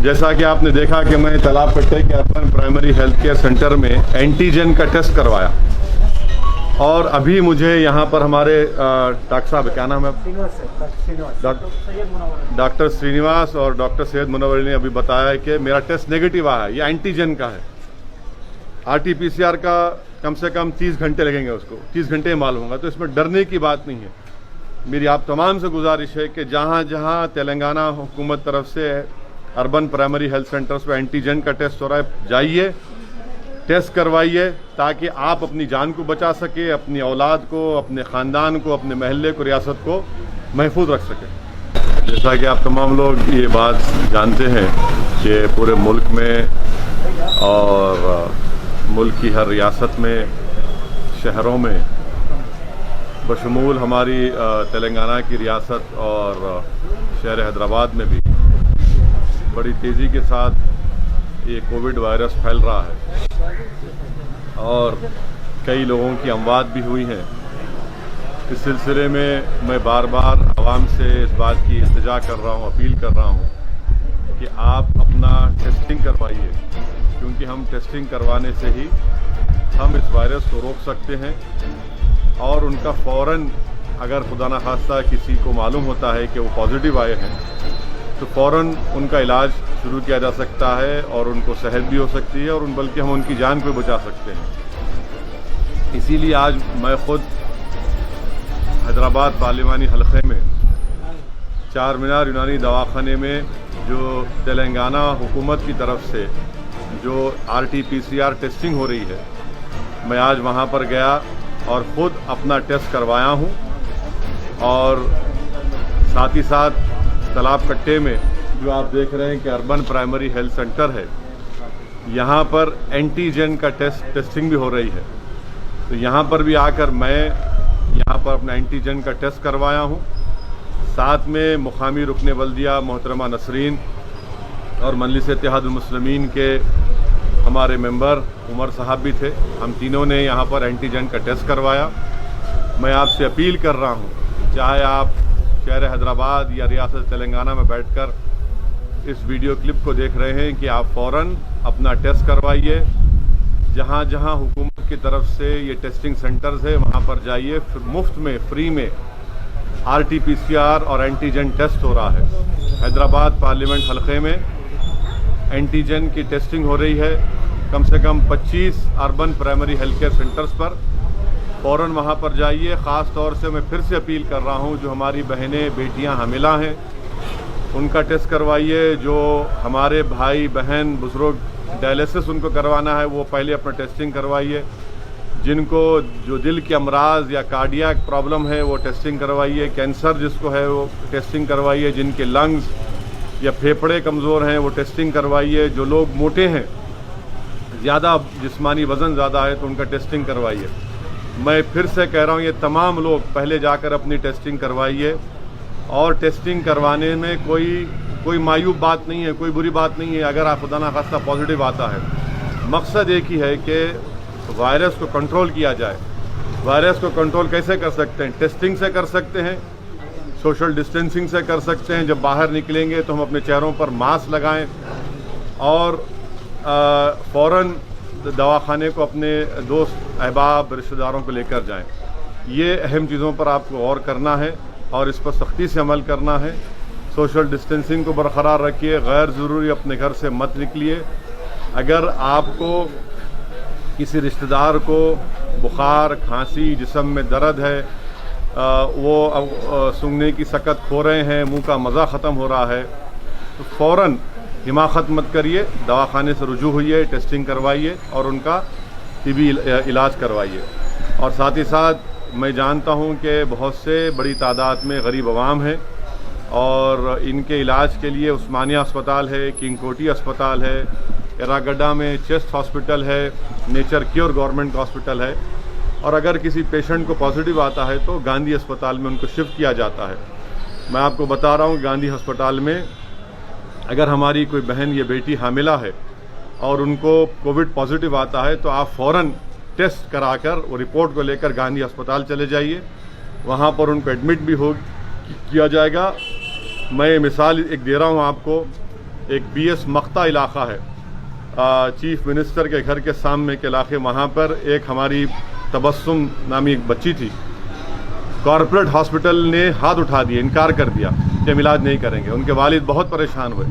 जैसा कि आपने देखा कि मैं तालाब कट्टे के urban primary health care centre में एंटीजन का टेस्ट करवाया और अभी मुझे यहाँ पर हमारे डॉक्टर साहब, क्या नाम है? डॉक्टर श्रीनिवास और डॉक्टर सैयद मुनव्वर ने अभी बताया कि मेरा टेस्ट नेगेटिव आया है। ये एंटीजन का है। RT-PCR का कम से कम 30 घंटे लगेंगे, उसको 30 घंटे मालूम होगा, तो इसमें डरने की बात नहीं है। मेरी आप तमाम से गुजारिश है कि जहाँ जहाँ तेलंगाना हुकूमत तरफ से अर्बन प्राइमरी हेल्थ सेंटर्स पर एंटीजन का टेस्ट हो रहा है, जाइए टेस्ट करवाइए ताकि आप अपनी जान को बचा सके, अपनी औलाद को, अपने ख़ानदान को, अपने महल्ले को, रियासत को महफूज रख सके। जैसा कि आप तमाम लोग ये बात जानते हैं कि पूरे मुल्क में और मुल्क की हर रियासत में, शहरों में, बशमूल हमारी तेलंगाना की रियासत और शहर हैदराबाद में भी बड़ी तेज़ी के साथ ये कोविड वायरस फैल रहा है और कई लोगों की अमवात भी हुई हैं। इस सिलसिले में मैं बार बार आवाम से इस बात की इल्तिजा कर रहा हूँ, अपील कर रहा हूँ कि आप अपना टेस्टिंग करवाइए, क्योंकि हम टेस्टिंग करवाने से ही हम इस वायरस को रोक सकते हैं और उनका फ़ौरन, अगर खुदा न खास्ता किसी को मालूम होता है कि वो पॉजिटिव आए हैं, तो फ़ौरन उनका इलाज शुरू किया जा सकता है और उनको सेहत भी हो सकती है और बल्कि हम उनकी जान को बचा सकते हैं। इसीलिए आज मैं ख़ुद हैदराबाद पार्लिमानी हलक़े में चार मीनार यूनानी दवाखाने में जो तेलंगाना हुकूमत की तरफ से जो RT-PCR टेस्टिंग हो रही है, मैं आज वहाँ पर गया और ख़ुद अपना टेस्ट करवाया हूँ और साथ ही साथ तालाब कट्टे में जो आप देख रहे हैं कि अर्बन प्राइमरी हेल्थ सेंटर है, यहाँ पर एंटीजन का टेस्टिंग भी हो रही है। तो यहाँ पर भी आकर मैं यहाँ पर अपना एंटीजन का टेस्ट करवाया हूँ। साथ में मुकामी रुकने बल्दिया मोहतरमा नसरीन और मजलिस इत्तेहादुल मुस्लिमीन के हमारे मेंबर उमर साहब भी थे। हम तीनों ने यहाँ पर एंटीजन का टेस्ट करवाया। मैं आपसे अपील कर रहा हूँ, चाहे आप शहर हैदराबाद या रियासत तेलंगाना में बैठकर इस वीडियो क्लिप को देख रहे हैं, कि आप फ़ौरन अपना टेस्ट करवाइए। जहाँ जहाँ हुकूमत की तरफ से ये टेस्टिंग सेंटर्स है वहाँ पर जाइए, मुफ्त में, फ्री में RT-PCR और एंटीजन टेस्ट हो रहा है। हैदराबाद पार्लियामेंट हलक़े में एंटीजन की टेस्टिंग हो रही है कम से कम 25 urban primary health care centres पर। फ़ौरन वहाँ पर जाइए। ख़ास तौर से मैं फिर से अपील कर रहा हूँ, जो हमारी बहनें बेटियाँ हामिला हैं उनका टेस्ट करवाइए। जो हमारे भाई बहन बुज़ुर्ग डायलिसिस उनको करवाना है, वो पहले अपना टेस्टिंग करवाइए। जिनको जो दिल के अमराज या कार्डियक प्रॉब्लम है वो टेस्टिंग करवाइए। कैंसर जिसको है वो टेस्टिंग करवाइए। जिनके लंग्स या फेफड़े कमज़ोर हैं वो टेस्टिंग करवाइए। जो लोग मोटे हैं, ज़्यादा जिस्मानी वज़न ज़्यादा है, तो उनका टेस्टिंग करवाइए। मैं फिर से कह रहा हूँ, ये तमाम लोग पहले जाकर अपनी टेस्टिंग करवाइए। और टेस्टिंग करवाने में कोई मायूब बात नहीं है, कोई बुरी बात नहीं है अगर आप खुदा न खास्ता पॉजिटिव आता है। मकसद एक ही है कि वायरस को कंट्रोल किया जाए। वायरस को कंट्रोल कैसे कर सकते हैं? टेस्टिंग से कर सकते हैं, सोशल डिस्टेंसिंग से कर सकते हैं। जब बाहर निकलेंगे तो हम अपने चेहरों पर मास्क लगाएं और फ़ौरन दवाखाने को अपने दोस्त अहबाब रिश्तेदारों को लेकर जाएं। ये अहम चीज़ों पर आपको और करना है और इस पर सख्ती से अमल करना है। सोशल डिस्टेंसिंग को बरकरार रखिए। गैर ज़रूरी अपने घर से मत निकलिए। अगर आपको किसी रिश्तेदार को बुखार, खांसी, जिस्म में दर्द है, वो सूंघने की सकत खो रहे हैं, मुंह का मज़ा ख़त्म हो रहा है, तो फ़ौरन हिमाकत मत करिए, दवाखाने से रुजू होइए, टेस्टिंग करवाइए और उनका टिबी इलाज करवाइए। और साथ ही साथ मैं जानता हूं कि बहुत से बड़ी तादाद में गरीब अवाम है और इनके इलाज के लिए उस्मानिया अस्पताल है, किंग कोटी अस्पताल है, एरागड्डा में चेस्ट हॉस्पिटल है, नेचर क्योर गवर्नमेंट हॉस्पिटल है। और अगर किसी पेशेंट को पॉजिटिव आता है तो गांधी अस्पताल में उनको शिफ्ट किया जाता है। मैं आपको बता रहा हूँ, गांधी अस्पताल में अगर हमारी कोई बहन या बेटी हामिला है और उनको कोविड पॉजिटिव आता है तो आप फ़ौरन टेस्ट कराकर वो रिपोर्ट को लेकर गांधी अस्पताल चले जाइए, वहाँ पर उनको एडमिट भी किया जाएगा। मैं मिसाल एक दे रहा हूँ आपको ایک BS مقطع علاقہ ہے, چیف منسٹر کے گھر کے سامنے کے علاقے, وہاں پر ایک ہماری تبسم نامی ایک بچی تھی. کارپوریٹ ہاسپٹل نے ہاتھ اٹھا دیا, انکار کر دیا کہ ہم علاج نہیں کریں گے. ان کے والد بہت پریشان ہوئے,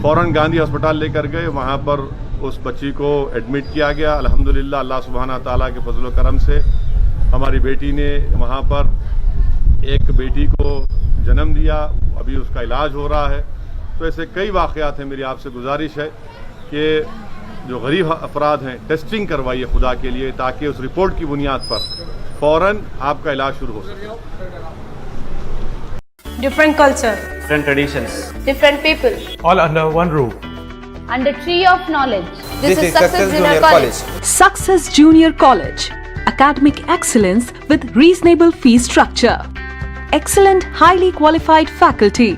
فوراً گاندھی ہسپتال لے کر گئے. وہاں پر اس بچی کو ایڈمٹ کیا گیا. الحمدللہ اللہ سبحانہ تعالیٰ کے فضل و کرم سے ہماری بیٹی نے وہاں پر ایک بیٹی کو جنم دیا, ابھی اس کا علاج ہو رہا ہے. تو ایسے کئی واقعات ہیں. میری آپ سے گزارش ہے کہ جو غریب افراد ہیں ٹیسٹنگ کروائیے خدا کے لیے, تاکہ اس رپورٹ کی بنیاد پر فوراً آپ کا علاج شروع ہو سکے. Different culture, different traditions, different people, all under one roof. and a tree of knowledge. This is Success Junior College. Success Junior College. Academic excellence with reasonable fee structure. Excellent, highly qualified faculty.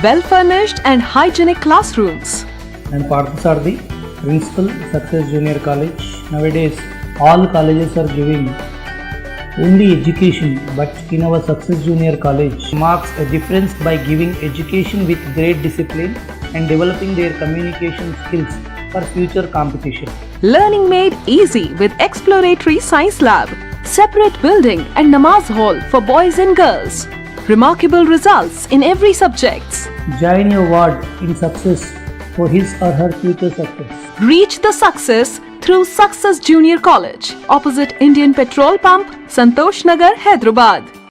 Well-furnished and hygienic classrooms. And Parthasarthi, Principal, Success Junior College. Nowadays, all colleges are giving only education, but in our Success Junior College marks a difference by giving education with great discipline and developing their communication skills for future competition. Learning made easy with exploratory science lab, separate building and namaz hall for boys and girls. Remarkable results in every subject. Join your ward in success for his or her future success. Reach the success through Success Junior College, opposite Indian Petrol Pump, Santosh Nagar, Hyderabad.